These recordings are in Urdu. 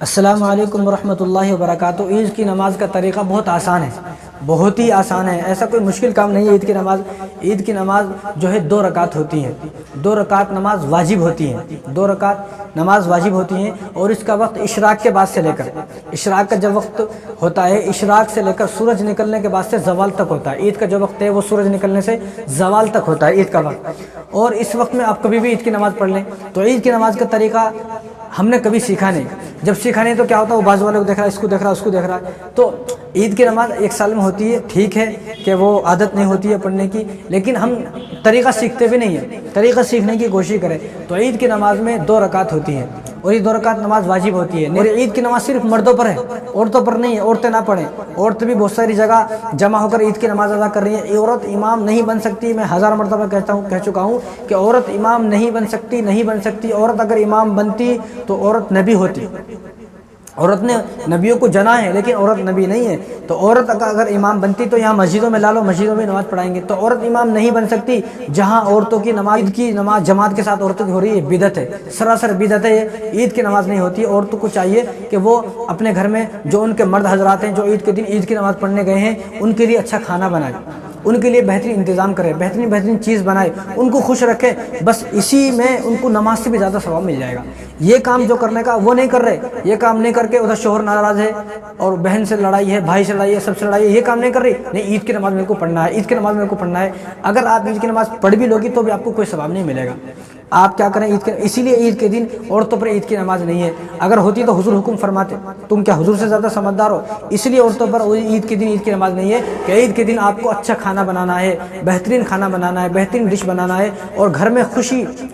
السلام علیکم ورحمۃ اللہ وبرکاتہ۔ عید کی نماز کا طریقہ بہت آسان ہے، بہت ہی آسان ہے، ایسا کوئی مشکل کام نہیں ہے۔ عید کی نماز جو ہے 2 رکعت ہوتی ہیں، 2 رکعت نماز واجب ہوتی ہیں، 2 رکعت نماز واجب ہوتی ہیں، اور اس کا وقت اشراق کے بعد سے لے کر، اشراق کا جب وقت ہوتا ہے، اشراق سے لے کر سورج نکلنے کے بعد سے زوال تک ہوتا ہے۔ عید کا جو وقت ہے وہ سورج نکلنے سے زوال تک ہوتا ہے عید کا وقت، اور اس وقت میں آپ کبھی بھی عید کی نماز پڑھ لیں۔ تو عید کی نماز کا طریقہ ہم نے کبھی سیکھا نہیں، جب سیکھا نہیں تو کیا ہوتا ہے، وہ بازو والے کو دیکھ رہا ہے، اس کو دیکھ رہا ہے، اس کو دیکھ رہا ہے۔ تو عید کی نماز 1 سال میں ہوتی ہے، ٹھیک ہے کہ وہ عادت نہیں ہوتی ہے پڑھنے کی، لیکن ہم طریقہ سیکھتے بھی نہیں ہیں، طریقہ سیکھنے کی کوشش کریں۔ تو عید کی نماز میں 2 رکعت ہوتی ہیں، اور یہ 2 رکعت نماز واجب ہوتی ہے۔ عید کی نماز صرف مردوں پر ہے، عورتوں پر نہیں ہے، عورتیں نہ پڑھیں۔ عورتیں بھی بہت ساری جگہ جمع ہو کر عید کی نماز ادا کر رہی ہیں۔ عورت امام نہیں بن سکتی، میں 1000 مرتبہ کہہ چکا ہوں کہ عورت امام نہیں بن سکتی۔ عورت اگر امام بنتی تو عورت نبی ہوتی۔ عورت نے نبیوں کو جنا ہے، لیکن عورت نبی نہیں ہے۔ تو عورت اگر امام بنتی تو یہاں مسجدوں میں لا لو، مسجدوں میں نماز پڑھائیں گے۔ تو عورت امام نہیں بن سکتی جہاں عورتوں کی نماز جماعت کے ساتھ عورتوں کی ہو رہی ہے، بدعت ہے، سراسر بدعت ہے، عید کی نماز نہیں ہوتی۔ عورتوں کو چاہیے کہ وہ اپنے گھر میں جو ان کے مرد حضرات ہیں جو عید کے دن عید کی نماز پڑھنے گئے ہیں، ان کے لیے اچھا کھانا بنائے، ان کے لیے بہترین انتظام کرے، بہترین چیز بنائے، ان کو خوش رکھے، بس اسی میں ان کو نماز سے بھی زیادہ ثواب مل جائے گا۔ یہ کام جو کرنے کا وہ نہیں کر رہے، یہ کام نہیں کر کے ادھر شوہر ناراض ہے اور بہن سے لڑائی ہے، بھائی سے لڑائی ہے، سب سے لڑائی ہے، یہ کام نہیں کر رہی، نہیں عید کی نماز میرے کو پڑھنا ہے، عید کی نماز میرے کو پڑھنا ہے۔ اگر آپ عید کی نماز پڑھ بھی لوگی تو بھی آپ کو کوئی ثواب نہیں ملے گا۔ آپ کیا کریں اسی لیے عید کے دن عورتوں پر عید کی نماز نہیں ہے۔ اگر ہوتی تو حضور حکم فرماتے، تم کیا حضور سے زیادہ سمجھدار ہو؟ اس لیے عورتوں پر عید کے دن عید کی نماز نہیں ہے کہ عید کے دن آپ کو اچھا کھانا بنانا ہے، بہترین کھانا بنانا ہے، بہترین ڈش بنانا ہے، اور گھر میں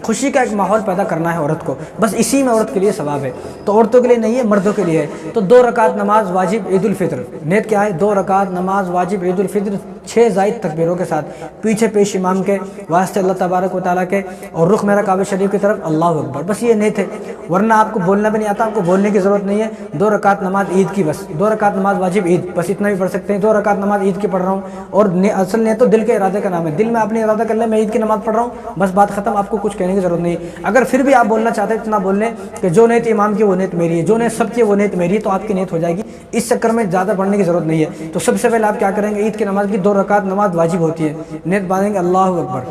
خوشی کا ایک ماحول پیدا کرنا ہے عورت کو، بس اسی میں عورت کے لیے ثواب ہے۔ تو عورتوں کے لیے نہیں ہے، مردوں کے لیے ہے۔ تو 2 رکعت نماز واجب عید الفطر، نیت کیا ہے؟ 2 رکعت نماز واجب عید الفطر 6 زائد تکبیروں کے ساتھ، پیچھے پیش امام کے واسطے اللہ تبارک و تعالیٰ کے، اور رخ میرا کعبہ شریف کی طرف، اللہ اکبر، بس یہ نیت ہے۔ ورنہ آپ کو بولنا بھی نہیں آتا، آپ کو بولنے کی ضرورت نہیں ہے۔ 2 رکعت نماز عید کی، بس 2 رکعت نماز واجب عید، بس اتنا بھی پڑھ سکتے ہیں۔ 2 رکعت نماز عید کی پڑھ رہا ہوں، اور اصل نیت تو دل کے ارادے کا نام ہے، دل میں آپ نے ارادہ کر لیں میں عید کی نماز پڑھ رہا ہوں، بس بات ختم، آپ کو کچھ کہنے کی ضرورت نہیں۔ اگر پھر بھی آپ بولنا چاہتے ہیں اتنا بول لیں کہ جو نیت امام کی وہ نیت میری ہے، جو نیت سب کی وہ نیت میری ہے، تو آپ کی نیت ہو جائے گی۔ اس چکر میں زیادہ پڑھنے کی ضرورت نہیں ہے۔ تو سب سے پہلے آپ کیا کریں گے؟ عید کی نماز کی 2 رکعت نماز واجب ہوتی ہے، نیت باندھیں گے، اللہ اکبر،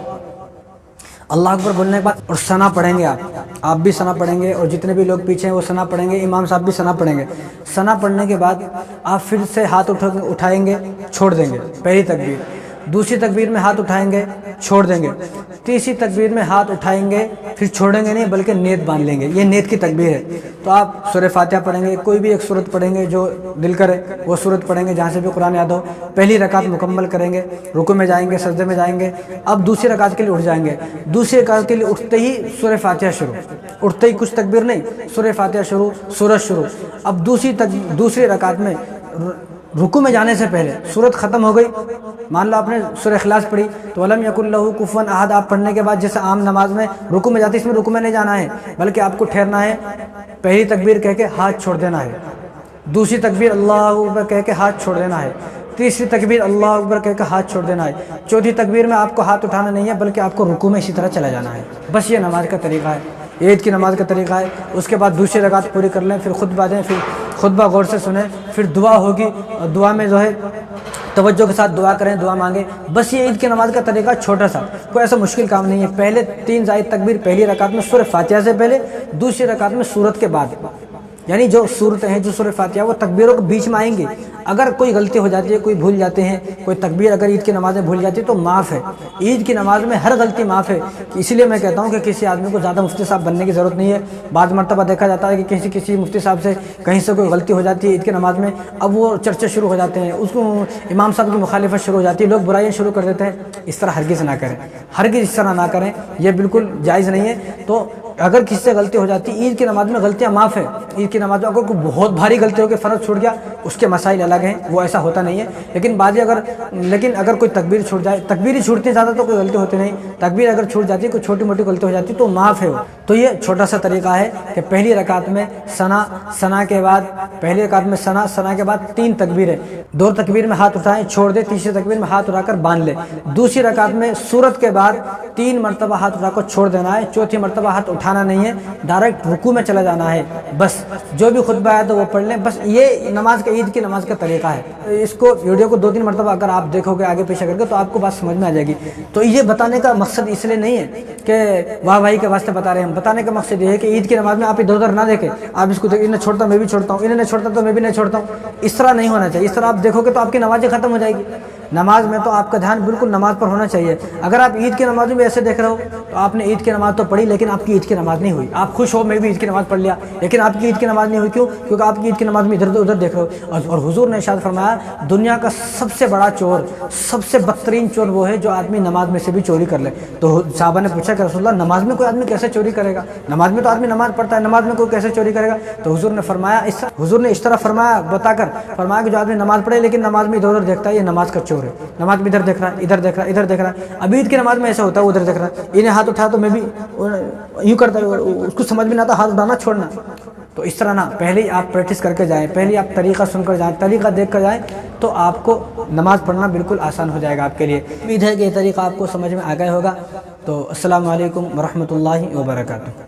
اللہ اکبر بولنے کے بعد اور ثنا پڑھیں گے، آپ بھی ثنا پڑھیں گے، اور جتنے بھی لوگ پیچھے ہیں وہ ثنا پڑھیں گے، امام صاحب بھی ثنا پڑھیں گے۔ ثنا پڑھنے کے بعد آپ پھر سے ہاتھ اٹھائیں گے، چھوڑ دیں گے، پہلی تکبیر، دوسری تکبیر میں ہاتھ اٹھائیں گے، چھوڑ دیں گے، تیسری تکبیر میں ہاتھ اٹھائیں گے، پھر چھوڑیں گے نہیں بلکہ نیت باندھ لیں گے، یہ نیت کی تکبیر ہے۔ تو آپ سورہ فاتحہ پڑھیں گے، کوئی بھی ایک سورت پڑھیں گے جو دل کرے وہ سورت پڑھیں گے، جہاں سے بھی قرآن یاد ہو، پہلی رکعت مکمل کریں گے، رکوع میں جائیں گے، سجدے میں جائیں گے، اب دوسری رکعت کے لیے اٹھ جائیں گے، دوسری رکعت کے لیے اٹھتے ہی سورہ فاتحہ شروع، اٹھتے ہی کچھ تکبیر نہیں، سورہ فاتحہ شروع، سورت شروع۔ اب دوسری رکعت میں رکوع میں جانے سے پہلے سورت ختم ہو گئی، مان لو آپ نے سورہ اخلاص پڑھی تو وَلَمْ يَكُنْ لَهُ كُفُوًا أَحَدٌ، آپ پڑھنے کے بعد جیسے عام نماز میں رکوع میں جاتے، اس میں رکوع میں نہیں جانا ہے بلکہ آپ کو ٹھہرنا ہے، پہلی تکبیر کہہ کے ہاتھ چھوڑ دینا ہے، دوسری تکبیر اللہ اکبر کہہ کے ہاتھ چھوڑ دینا ہے، تیسری تکبیر اللہ اکبر کہہ کے ہاتھ چھوڑ دینا ہے، چوتھی تکبیر میں آپ کو ہاتھ اٹھانا نہیں ہے بلکہ آپ کو رکوع میں اسی طرح چلا جانا ہے۔ بس یہ نماز کا طریقہ ہے، عید کی نماز کا طریقہ ہے۔ اس کے بعد دوسری رکعت پوری کر لیں، پھر خطبہ دیں، پھر خطبہ غور سے سنیں، پھر دعا ہوگی، اور دعا میں جو ہے توجہ کے ساتھ دعا کریں، دعا مانگیں۔ بس یہ عید کی نماز کا طریقہ چھوٹا سا، کوئی ایسا مشکل کام نہیں ہے۔ پہلے 3 زائد تکبیر پہلی رکعت میں سورہ فاتحہ سے پہلے، دوسری رکعت میں سورت کے بعد، یعنی جو صورتیں ہیں جو سورہ فاتحہ وہ تکبیروں کے بیچ میں آئیں گے۔ اگر کوئی غلطی ہو جاتی ہے، کوئی بھول جاتے ہیں، کوئی تکبیر اگر عید کی نماز میں بھول جاتی ہے تو معاف ہے، عید کی نماز میں ہر غلطی معاف ہے۔ اس لیے میں کہتا ہوں کہ کسی آدمی کو زیادہ مفتی صاحب بننے کی ضرورت نہیں ہے۔ بعض مرتبہ دیکھا جاتا ہے کہ کسی مفتی صاحب سے کہیں سے کوئی غلطی ہو جاتی ہے عید کی نماز میں، اب وہ چرچے شروع ہو جاتے ہیں، اس کو امام صاحب کی مخالفت شروع ہو جاتی ہے، لوگ برائیاں شروع کر دیتے ہیں۔ اس طرح ہرگز نہ کریں، ہرگز اس طرح نہ کریں، یہ بالکل جائز نہیں ہے۔ تو اگر کسی سے غلطی ہو جاتی ہے عید کی نماز میں، غلطیاں معاف ہے۔ عید کی نماز میں اگر کوئی بہت بھاری غلطی ہو کے فرض چھوٹ گیا اس کے مسائل الگ ہیں، وہ ایسا ہوتا نہیں ہے، لیکن اگر کوئی تکبیر چھوٹ جائے، تکبیر ہی چھوٹتی ہے، زیادہ تو کوئی غلطی ہوتی نہیں، تکبیر اگر چھوٹ جاتی ہے، کوئی چھوٹی موٹی غلطی ہو جاتی ہے تو معاف ہے وہ۔ تو یہ چھوٹا سا طریقہ ہے کہ پہلی رکعت میں ثنا، ثنا کے بعد پہلی رکعت میں ثنا، ثنا کے بعد 3 تکبیریں، 2 تکبیر میں ہاتھ اٹھائیں چھوڑ دیں، تیسری تکبیر میں ہاتھ اٹھا کر باندھ لیں، دوسری رکعت میں سورت کے بعد 3 مرتبہ ہاتھ اٹھا کر چھوڑ دینا ہے، چوتھی مرتبہ ہاتھ اٹھانا نہیں ہے، ڈائریکٹ رکوع میں چلا جانا ہے، بس جو بھی خطبہ ہے تو وہ پڑھ لیں، بس یہ نماز کا عید کی نماز کا طریقہ ہے۔ اس کو ویڈیو کو 2-3 مرتبہ اگر آپ دیکھو گے آگے پیچھے کر کے تو آپ کو بات سمجھ میں آ جائے گی۔ تو یہ بتانے کا مقصد اس لیے نہیں ہے کہ واہ بھائی کے واسطے بتا رہے ہیں ہم، بتانے کا مقصد یہ ہے کہ عید کی نماز میں آپ ادھر ادھر نہ دیکھیں، آپ اس کو دیکھیں انہیں چھوڑتا ہوں میں بھی چھوڑتا ہوں، انہیں نہیں چھوڑتا تو میں بھی نہیں چھوڑتا ہوں، اس طرح نہیں ہونا چاہیے۔ اس طرح آپ دیکھو گے تو آپ کی نمازیں ختم ہو جائے گی۔ نماز میں تو آپ کا دھیان بالکل نماز پر ہونا چاہیے۔ اگر آپ عید کی نماز میں ایسے دیکھ رہے ہو تو آپ نے عید کی نماز تو پڑھی لیکن آپ کی عید کی نماز نہیں ہوئی۔ آپ خوش ہو میں بھی عید کی نماز پڑھ لیا لیکن آپ کی عید کی نماز نہیں ہوئی، کیوں؟ کیونکہ آپ کی عید کی نماز میں ادھر ادھر دیکھ رہے ہو۔ اور حضور نے ارشاد فرمایا دنیا کا سب سے بڑا چور، سب سے بدترین چور وہ ہے جو آدمی نماز میں سے بھی چوری کر لے۔ تو صحابہ نے پوچھا کہ رسول اللہ نماز میں کوئی آدمی کیسے چوری کرے گا؟ نماز میں تو آدمی نماز پڑھتا ہے، نماز میں کوئی کیسے چوری کرے گا؟ تو حضور نے فرمایا حضور نے اس طرح فرمایا بتا کر فرمایا کہ جو آدمی نماز پڑھے لیکن نماز میں ادھر ادھر دیکھتا ہے یہ نماز کا چور ہے۔ نماز میں ادھر دیکھ رہا ہے، ادھر دیکھ رہا ہے، ادھر دیکھ رہا ہے۔ اب عید کی نماز میں ایسا ہوتا ہے ادھر دیکھ رہا ہے، انہیں ہاتھ اٹھا تو میں بھی یوں کرتا ہے، اس کو سمجھ میں نہ آتا ہاتھ اٹھانا چھوڑنا۔ تو اس طرح نہ، پہلے ہی آپ پریکٹس کر کے جائیں، پہلے آپ طریقہ سن کر جائیں، طریقہ دیکھ کر جائیں تو آپ کو نماز پڑھنا بالکل آسان ہو جائے گا آپ کے لیے۔ امید ہے کہ یہ طریقہ آپ کو سمجھ میں آ گیا ہوگا۔ تو السلام علیکم ورحمۃ اللہ وبرکاتہ۔